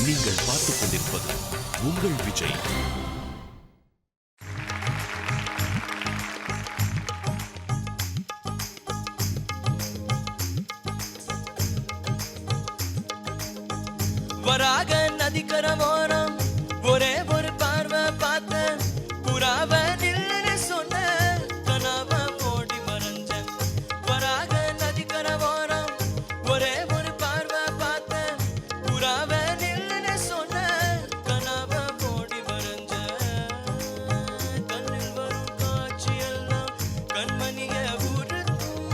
நீங்கள் பார்த்துக் கொண்டிருப்பது உங்கள் விஜய். வராக நதிக்கரமோரம் ஒரே ஒரு பார்வை பார்த்த புறாவ நில்லுன்னு சொன்ன கனவ ஓடி மறைஞ்ச. வராக நதிக்கரமோரம் ஒரே ஒரு பார்வை பார்த்த புறாவ நில்லுன்னு சொன்ன கனவ ஓடி மறைஞ்ச. கண்ணில் வரும் காட்சியெல்லாம் கண்மணிய உறுத்தும்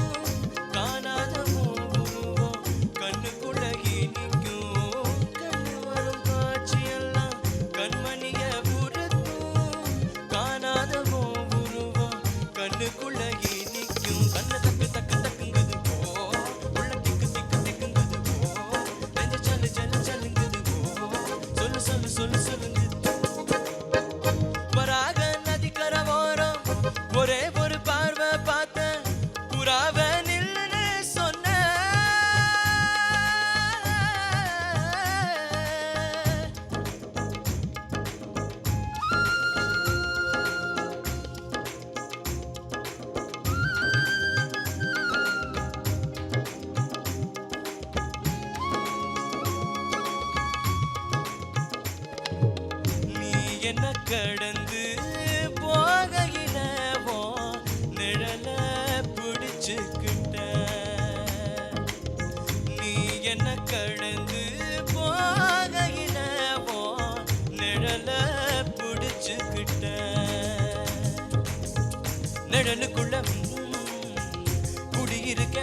காணாத உருவம் கண்ணுக்குள்ள இனிக்கும். கண்ணில் வரும் காட்சியெல்லாம் கண்மணிய உறுத்தும் காணாத உருவம் கண்ணுக்குள்ள இனிக்கும். கண்ணு தக்கு தக்கு தக்குங்குது போ, உள்ள திக்கு திக்கு திக்குங்குது போ, நெஞ்ச சல்லு சல்லு சல்லுங்குது போ, சொல்லு சொல்லு சொல்லு சொல்லுங்குது. வராக நதிக்கரவோரம் ஒரே ஒரு பார்வை பார்த்த புறாவ நில்லுன்னு சொன்ன. நீ என்ன கடந்து போகையில உன் நிழல பிடிச்சுக்கிட்ட. நீ என்ன கடந்து போகையில உன் நிழல பிடிச்சுக்கிட்ட. நிழலுக்குள்ள குடியிருக்க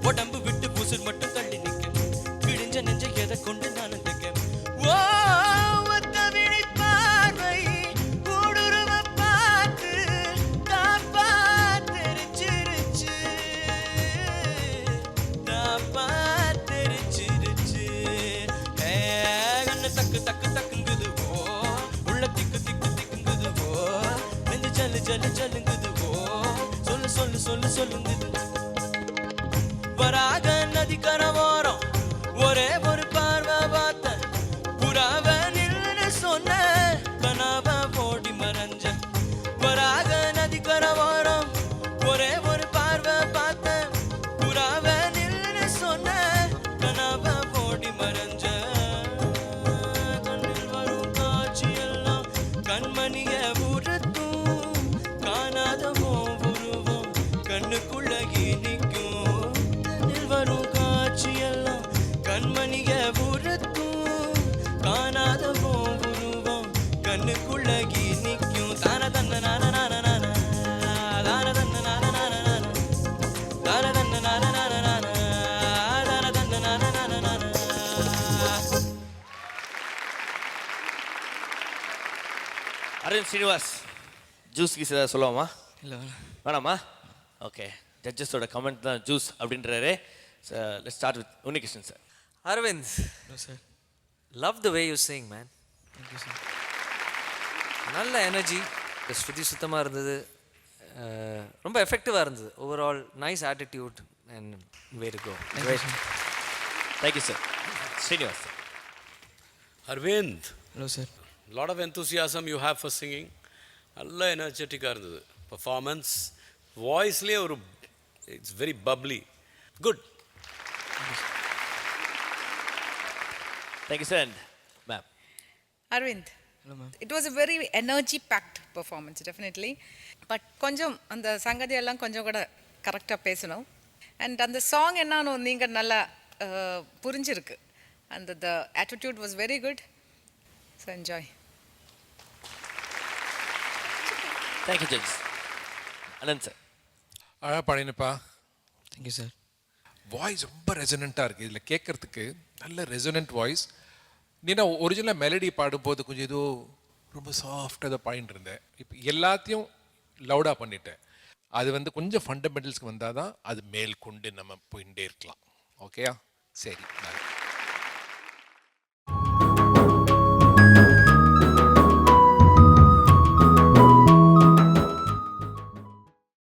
உடம்பு விட்டு பூசல் மட்டும் தள்ளி நிக்க. கிழிஞ்ச நெஞ்ச எதை கொண்டு நான் தைக்க. ஓ ஒத்த விழி பார்வை ஊடுருவ பார்த்து தாப்பா தெரிச்சிருச்சு, தாப்பா தெரிச்சிருச்சு. கண்ணு தக்கு தக்கு தக்குங்குது போ, உள்ள திக்கு திக்கு திக்குங்குது போ, நெஞ்சு ஜல்லு ஜல்லு ஜல்லுங்குது போ, சொல்லு சொல்லு சொல்லு சொல்லுங்குது. வராக நதிக்கரவோரம் ஒரே ஒரு பார்வை பார்த்த புறாவ நில்லுன்னு சொன்ன கனவ ஓடி மறைஞ்ச. வராக நதிக்கரவோரம் ஒரே ஒரு பார்வை பார்த்த புறாவ நில்லுன்னு சொன்ன கனவ ஓடி மறைஞ்ச. கண்ணில் வரும் காட்சியெல்லாம் கண்மணிய உறுத்தும் காணாத உருவம் கண்ணுக்குள்ள இனிக்கும். கண்ணில் வரும் காட்சியெல்லாம் கண்மணிய உறுத்தும் காணாத உருவம் கண்ணுக்குள்ள இனிக்கும். தான தன்ன நான நான நான, தான தன்ன நான நான நான, தான தன்ன நான நான நான, தான தன்ன நான நான நான. அரவிந்த் ஸ்ரீனிவாஸ், ஜூஸ் கீஸ் ஏதாவது சொல்லுவாமா? இல்லை வேணாமா? ஓகே, ஜட்ஜஸோட கமெண்ட் தான் ஜூஸ் அப்படின்றாரு. Let's start with Unnikrishnan sir. Arvind, sir. love the way you sing, man. Thank you sir. நல்ல எனர்ஜி, ஸ்ருதி சுத்தமாக இருந்தது, ரொம்ப எஃபெக்டிவாக இருந்தது. Overall nice attitude and way to go. Thank you sir. Srinivas sir. Arvind, hello sir. lot of enthusiasm you have for singing. நல்ல எனர்ஜெட்டிக்காக இருந்தது. பர்ஃபார்மன்ஸ் வாய்ஸ்லேயே ஒரு it's very bubbly. Good. Thank you sir. Ma'am. Arvind, hello ma'am. it was a very energy-packed performance, definitely. But கொஞ்சம் அந்த சங்கதியெல்லாம் கொஞ்சம் கூட கரெக்டாக பேசணும். அண்ட் அந்த சாங் என்னன்னு நீங்கள் நல்லா புரிஞ்சிருக்கு. அந்த the attitude was very good. So enjoy. Thank you judge. Anand sir. அழகாக பாடினப்பா. Thank you sir. வாய்ஸ் ரொம்ப ரெசனண்ட்டாக இருக்குது. இதில் கேட்குறதுக்கு நல்ல ரெசனண்ட் வாய்ஸ். நீனா ஒரிஜினலாக மெலடி பாடும்போது கொஞ்சம் ஏதோ ரொம்ப சாஃப்டாக அதை பாடிட்டு இருந்தேன். இப்போ எல்லாத்தையும் லவுடாக பண்ணிட்டேன். அது கொஞ்சம் ஃபண்டமெண்டல்ஸ்க்கு வந்தால் தான் அது மேல் கொண்டு நம்ம போயிட்டே இருக்கலாம். ஓகேயா? சரி.